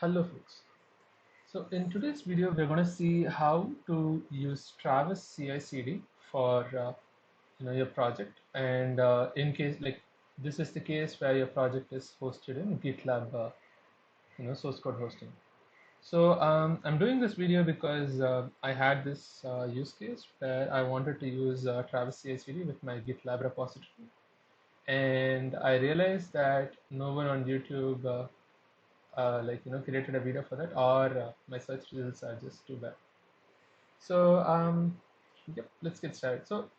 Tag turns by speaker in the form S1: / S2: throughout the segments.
S1: Hello folks. So in today's video, we're going to see how to use Travis CI/CD for your project. And in case like this is the case where your project is hosted in GitLab, source code hosting. So I'm doing this video because I had this use case where I wanted to use Travis CI/CD with my GitLab repository, and I realized that no one on YouTube created a video for that, or my search results are just too bad. So yep, let's get started. So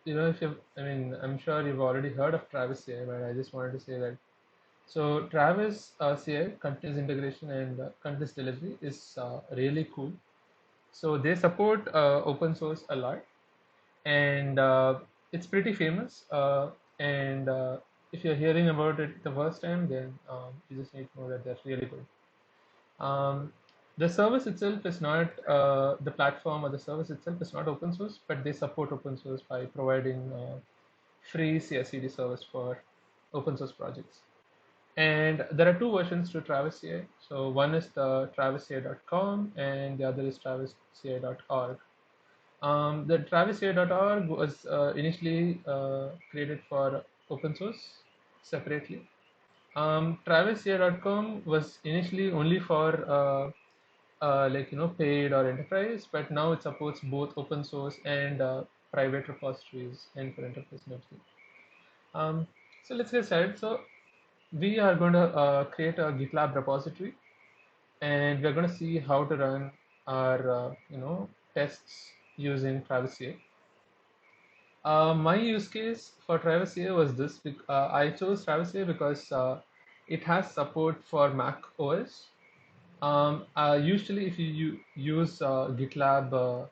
S1: if you, I'm sure you've already heard of Travis CI, but I just wanted to say that. So Travis CI, continuous integration and continuous delivery, is really cool. So they support open source a lot, and it's pretty famous. And if you're hearing about it the first time, then you just need to know that they're really good. Um, the service itself is not the platform, or the service itself is not open source, but they support open source by providing free CI/CD service for open source projects. And there are two versions to Travis CI. So one is the travisci.com, and the other is travisci.org. The travisci.org was initially created for open source separately. TravisCI.com was initially only for paid or enterprise, but now it supports both open source and private repositories and for enterprise and everything. So let's get started. So we are going to create a GitLab repository, and we're going to see how to run our tests using Travis CI. My use case for Travis CI was this. I chose Travis CI because it has support for Mac OS. Usually, if you use GitLab,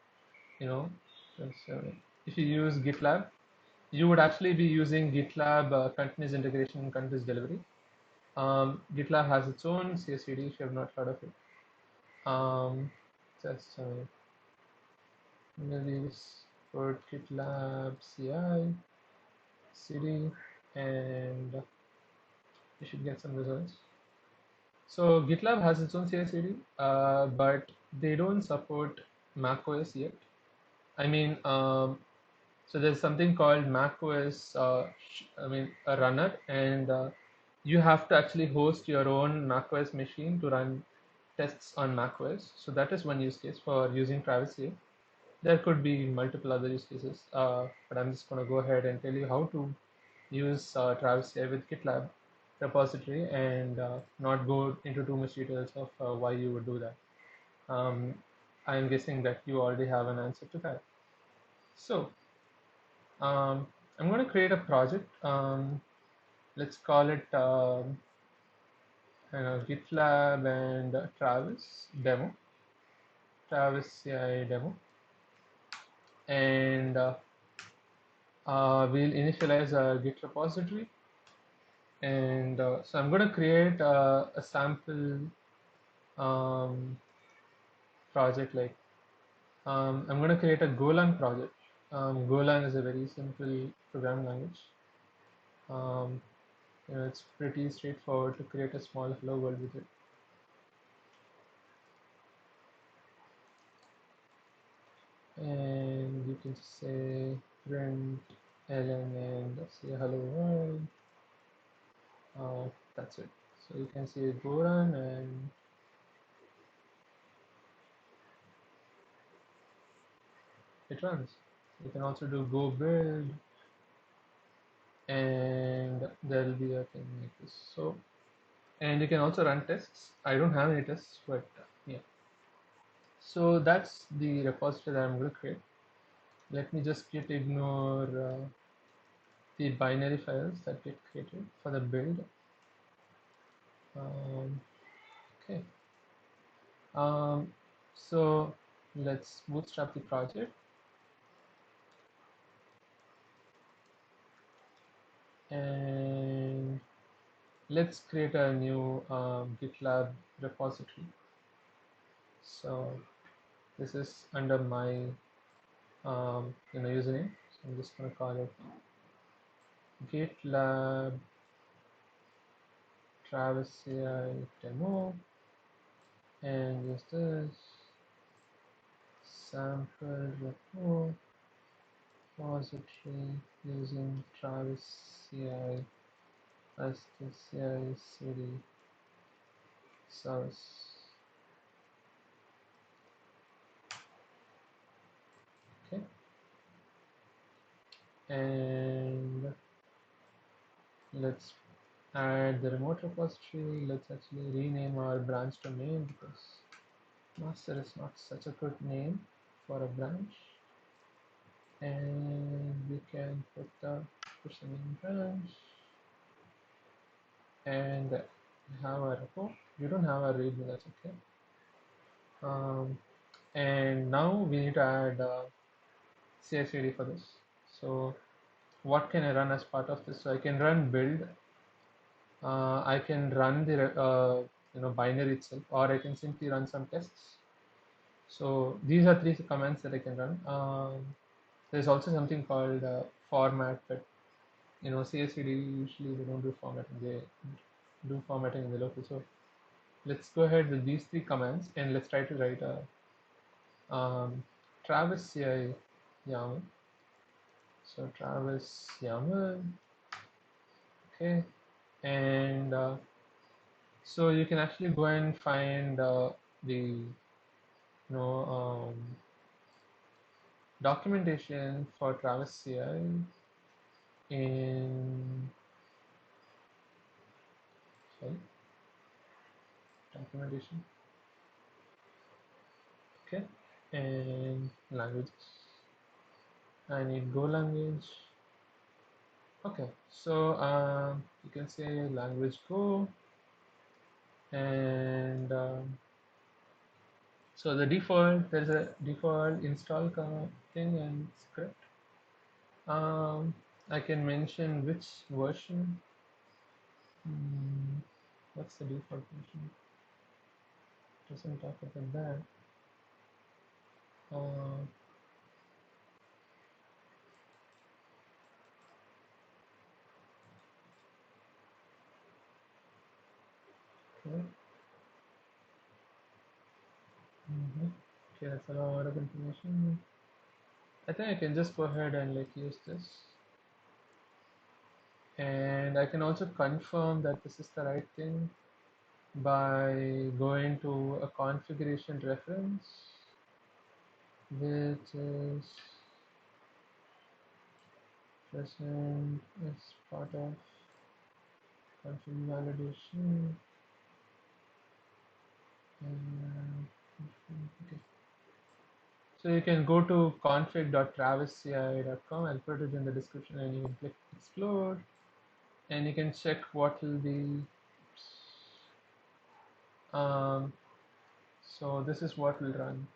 S1: you know, uh, if you use GitLab, you would actually be using GitLab continuous integration and continuous delivery. GitLab has its own CI/CD if you have not heard of it. Just use for GitLab CI CD, and you should get some results. So GitLab has its own CI/CD, but they don't support macOS yet. I mean, so there's something called macOS. A runner, and you have to actually host your own macOS machine to run tests on macOS. So that is one use case for using Travis CI. There could be multiple other use cases, but I'm just going to go ahead and tell you how to use Travis CI with GitLab repository, and not go into too much details of why you would do that. Um, I'm guessing that you already have an answer to that. So I'm going to create a project. Let's call it GitLab and Travis demo, Travis CI demo, and we'll initialize our Git repository. And so I'm going to create a sample project. I'm going to create a Golang project. Golang is a very simple programming language. Um, it's pretty straightforward to create a small hello world with it. And you can say print ln and say hello world. That's it. So you can say go run, and it runs. You can also do go build, and there will be a thing like this. So, and you can also run tests. I don't have any tests, but yeah. So that's the repository that I'm going to create. Let me just ignore the binary files that get created for the build. Okay. So let's bootstrap the project, and let's create a new GitLab repository. So this is under my username. So I'm just going to call it GitLab Travis CI demo, and use this sample repo repository using Travis CI as the CI CD source. Okay, and let's add the remote repository. Let's actually rename our branch domain because master is not such a good name for a branch. And we can put the person in branch, and we have a repo. We don't have a read, that's okay. And now we need to add CI/CD for this. So what can I run as part of this? So I can run build. I can run the binary itself, or I can simply run some tests. So these are three commands that I can run. There's also something called format, but CI/CD usually they don't do formatting. They do formatting in the local. So let's go ahead with these three commands and let's try to write a Travis CI YAML. So Travis YAML, okay, and so you can actually go and find the documentation for Travis CI in sorry, documentation, okay, and languages. I need Go language. Okay, so you can say language Go, and so the default, there's a default install thing and script. I can mention which version. What's the default version? Doesn't talk about that. Okay. Okay, that's a lot of information. I think I can just go ahead and use this, and I can also confirm that this is the right thing by going to a configuration reference, which is present as part of config validation. Okay. So you can go to config.travisci.com. I'll put it in the description, and you can click explore, and you can check what will be. So this is what will run.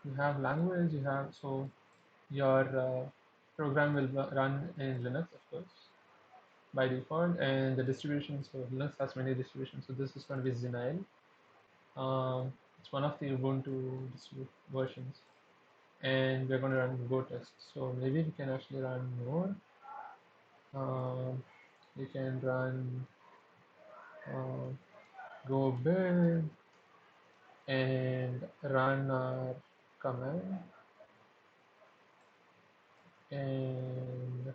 S1: You have language. You have your program will run in Linux, of course, by default, and the distribution. So Linux has many distributions. So this is going to be Xenile. It's one of the Ubuntu versions, and we're going to run Go test. So maybe we can actually run more. We can run Go build and run our command and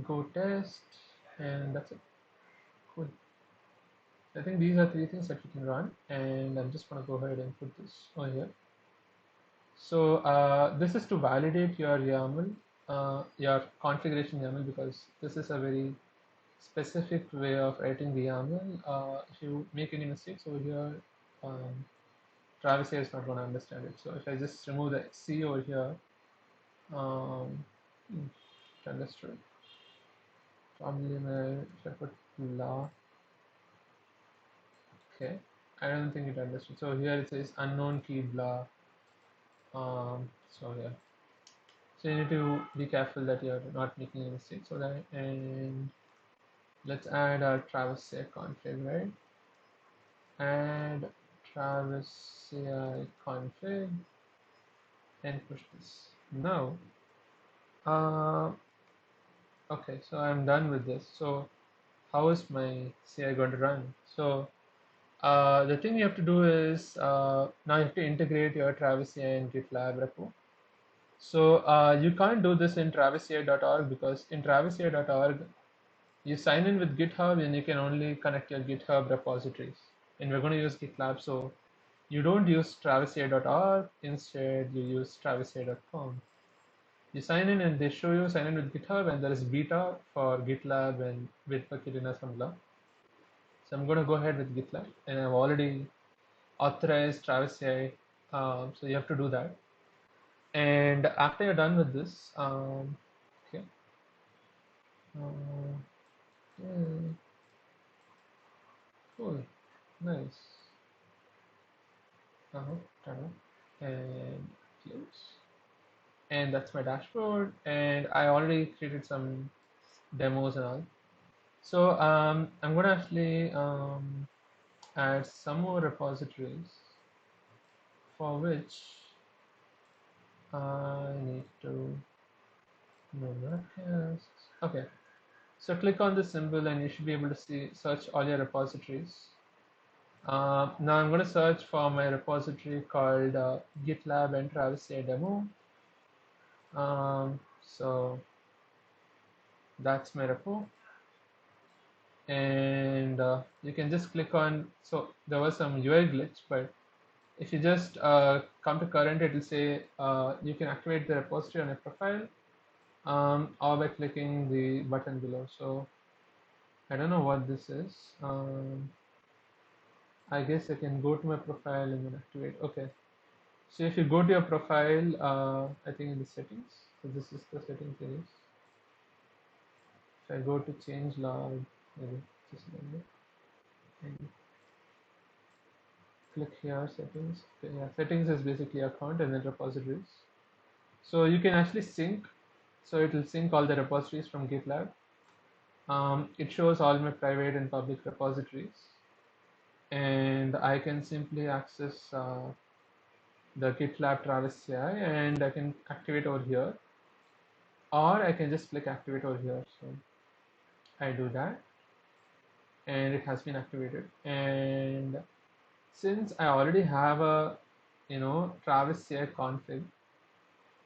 S1: Go test, and that's it. Cool. I think these are three things that we can run, and I'm just going to go ahead and put this on here. So this is to validate your YAML, your configuration YAML, because this is a very specific way of writing the YAML. If you make any mistakes over here, Travis here is not going to understand it. So if I just remove the C over here, understood. Probably if I put la, okay, I don't think it understood. So here it says unknown key blah. So yeah, so you need to be careful that you're not making a mistake. So that, and let's add our Travis CI config, right? Add Travis CI config and push this. Now, Okay, so I'm done with this. So how is my CI going to run? So the thing you have to do is now you have to integrate your Travis CI and GitLab repo. So you can't do this in travisci.org because in travisci.org you sign in with GitHub and you can only connect your GitHub repositories. And we're going to use GitLab, so you don't use travisci.org. Instead, you use travisci.com. You sign in and they show you sign in with GitHub, and there is beta for GitLab and Bitbucket in assembler. So I'm going to go ahead with GitLab, and I've already authorized Travis CI, so you have to do that. And after you're done with this, okay, yeah, cool, nice, turn and close, and that's my dashboard. And I already created some demos and all. So I'm gonna actually add some more repositories for which I need to remember tasks. Okay, so click on the symbol and you should be able to see search all your repositories. Now I'm going to search for my repository called GitLab and Travis CI demo. So that's my repo, and you can just click on. So there was some UI glitch, but if you just come to current, it will say you can activate the repository on your profile, or by clicking the button below. So I don't know what this is. I guess I can go to my profile and then activate. Okay. So if you go to your profile, I think in the settings, so this is the settings it is. If I go to change log, maybe just a minute, and click here, settings. Okay, yeah, settings is basically account and then repositories. So you can actually sync. So it will sync all the repositories from GitLab. It shows all my private and public repositories, and I can simply access the GitLab Travis CI and I can activate over here, or I can just click activate over here. So I do that and it has been activated. And since I already have a Travis CI config,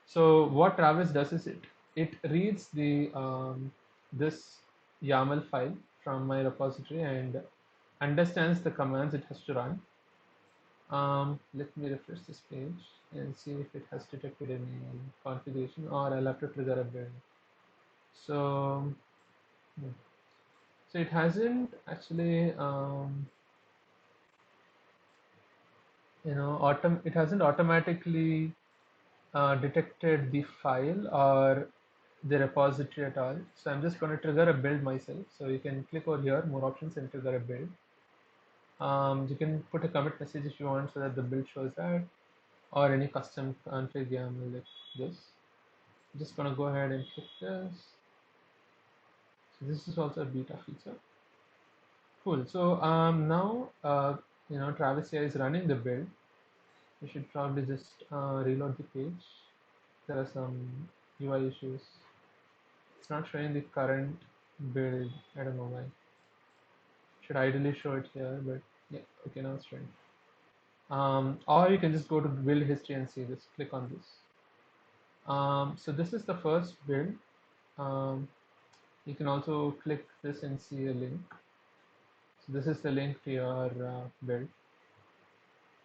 S1: so what Travis does is it reads the this YAML file from my repository and understands the commands it has to run. Let me refresh this page and see if it has detected any configuration, or I'll have to trigger a build. So, so it hasn't actually, it hasn't automatically detected the file or the repository at all. So I'm just going to trigger a build myself. So you can click over here, more options, and trigger a build. You can put a commit message if you want so that the build shows that, or any custom config YAML like this. I'm just going to go ahead and click this. So this is also a beta feature. Cool. So now Travis CI is running the build. You should probably just reload the page. There are some UI issues. It's not showing the current build. I don't know why. Should ideally show it here, but yeah, okay, now it's showing. Or you can just go to build history and see this. Click on this. So this is the first build. You can also click this and see a link. So this is the link to your build.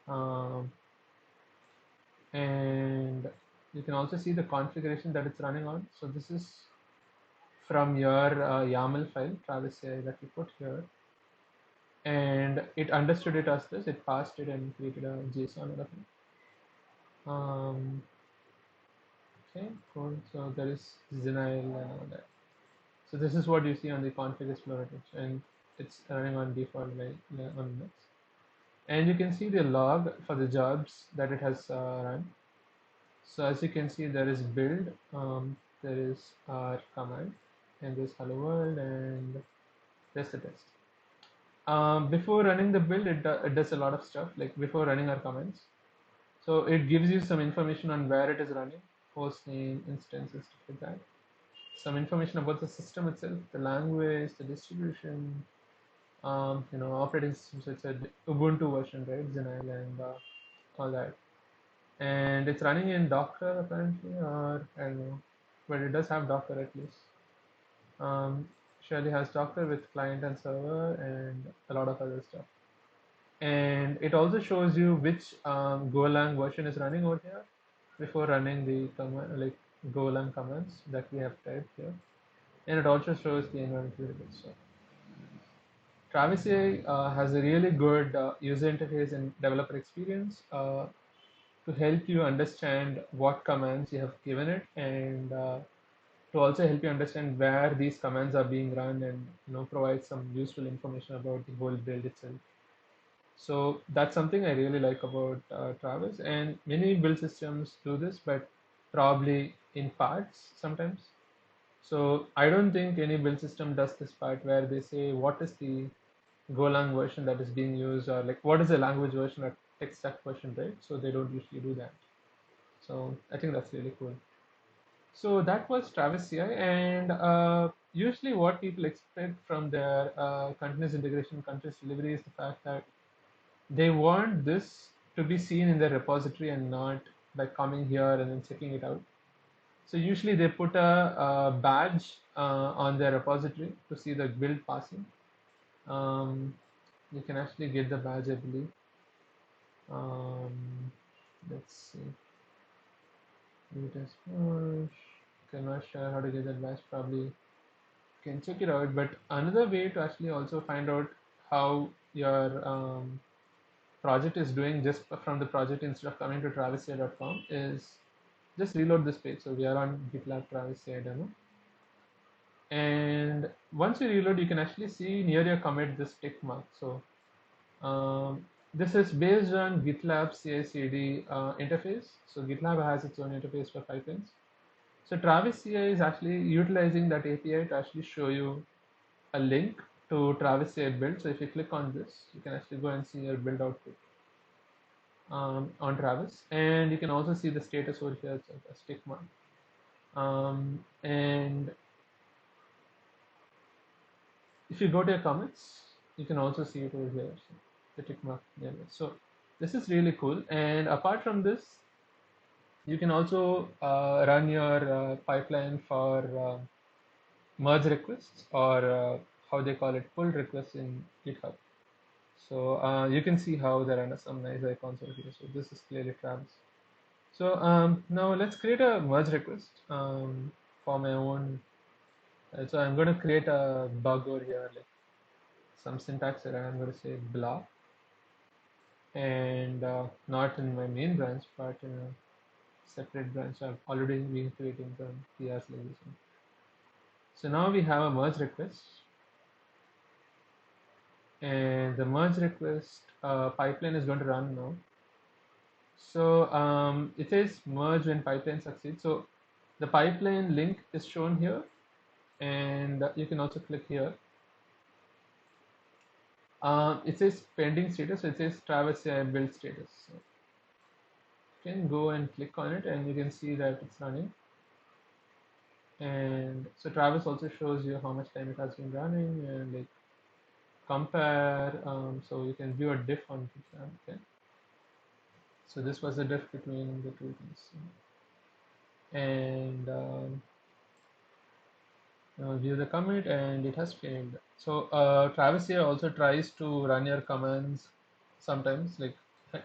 S1: Um, and you can also see the configuration that it's running on. So this is from your YAML file, Travis CI, that you put here. And it understood it as this, it passed it and created a JSON out of it. Okay, cool. So there is Zenile and all that. So this is what you see on the config explorer, and it's running on default on Linux. And you can see the log for the jobs that it has run. So as you can see, there is build, there is our command, and there's hello world, and there's the test. Before running the build, it does a lot of stuff, like before running our commands. So it gives you some information on where it is running, host name, instances, stuff like that. some information about the system itself, the language, the distribution, operating system. So it's a Ubuntu version, right? Xenile and all that. And it's running in Docker apparently, or I don't know, but it does have Docker at least. Surely has Docker with client and server and a lot of other stuff. And it also shows you which Golang version is running over here before running the command, like Golang commands that we have typed here. And it also shows the environment variables. So Travis AI has a really good user interface and developer experience to help you understand what commands you have given it, and to also help you understand where these commands are being run, and provide some useful information about the whole build itself. So that's something I really like about Travis, and many build systems do this, but probably in parts sometimes. So I don't think any build system does this part where they say what is the Golang version that is being used, or like what is the language version or tech stack version, right? So they don't usually do that. So I think that's really cool. So that was Travis CI, and usually what people expect from their continuous integration, continuous delivery is the fact that they want this to be seen in their repository and not by coming here and then checking it out. So usually they put a badge on their repository to see the build passing. Um, you can actually get the badge, I believe. Um, let's see. It is push. Okay, I'm not sure how to get that badge. Probably can check it out. But another way to actually also find out how your project is doing just from the project instead of coming to travisci.com is just reload this page. So we are on GitLab Travisci demo. And once you reload, you can actually see near your commit this tick mark. So this is based on GitLab CI/CD interface. So GitLab has its own interface for pipelines. So Travis CI is actually utilizing that API to actually show you a link to Travis CI build. So if you click on this, you can actually go and see your build output on Travis, and you can also see the status over here. It's a stick mark, and if you go to your comments, you can also see it over here. So the tick mark there. So this is really cool. And apart from this, you can also run your pipeline for merge requests, or how they call it, pull requests in GitHub. So you can see how there are some nice icons over here. So this is clearly Travis. So now let's create a merge request for my own. So I'm going to create a bug over here, like some syntax error. I'm going to say blah, and not in my main branch, but in a separate branch. I've already been creating the PRs like this one. So now we have a merge request, and the merge request pipeline is going to run now. So it says merge when pipeline succeeds. So the pipeline link is shown here, and you can also click here. It says pending status, so it says Travis CI build status. So you can go and click on it, and you can see that it's running. And so Travis also shows you how much time it has been running, and like compare. So you can view a diff on GitLab. Okay. So this was the diff between the two things, and view the commit, and it has failed. So Travis here also tries to run your commands sometimes, like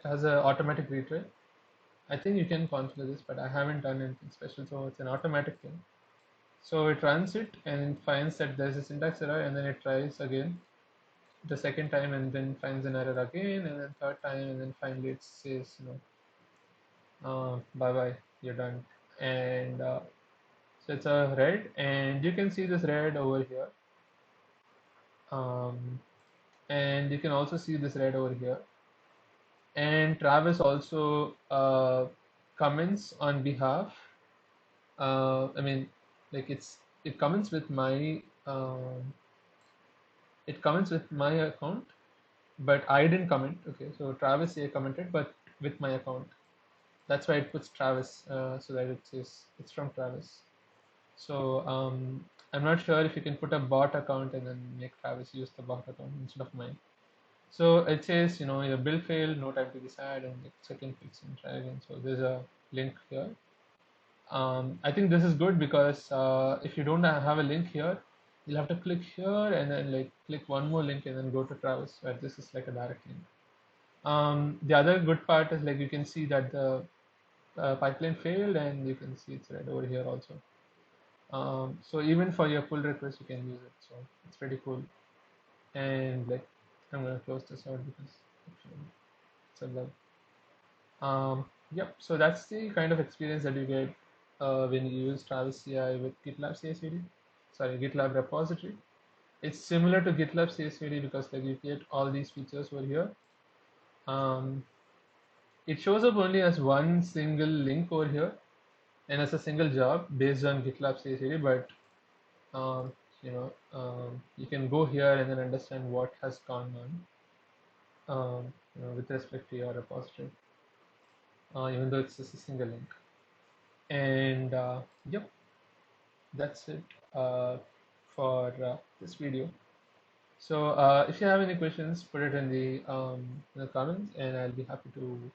S1: has an automatic retry. I think you can configure this, but I haven't done anything special, so it's an automatic thing. So it runs it and finds that there's a syntax error, and then it tries again the second time, and then finds an error again, and then third time, and then finally it says, bye bye, you're done. And so it's a red, and you can see this red over here. And you can also see this red over here. And Travis also comments on behalf. I mean, like it comments with my account, but I didn't comment. Okay, so Travis here commented, but with my account. That's why it puts Travis, so that it says it's from Travis. So I'm not sure if you can put a bot account and then make Travis use the bot account instead of mine. So it says, your build failed, no time to be sad, and like second fix and try again. So there's a link here. I think this is good because if you don't have a link here, you'll have to click here and then like click one more link and then go to Travis, where this is like a direct link. The other good part is like you can see that the pipeline failed, and you can see it's right over here also. So even for your pull request, you can use it. So it's pretty cool. And like I'm gonna close this out because it's a bug. Yep. So that's the kind of experience that you get when you use Travis CI with GitLab CI/CD. Sorry, GitLab repository. It's similar to GitLab CI/CD because like you get all these features over here. Um, it shows up only as one single link over here and as a single job based on GitLab CI/CD, but um, you can go here and then understand what has gone on with respect to your repository, even though it's just a single link. And yep, that's it for this video. So if you have any questions, put it in the comments, and I'll be happy to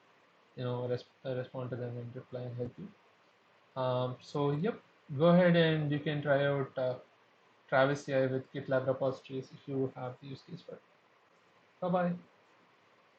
S1: respond to them and reply and help you. So yep, go ahead and you can try out Travis CI with GitLab repositories if you have the use case for it. Bye bye.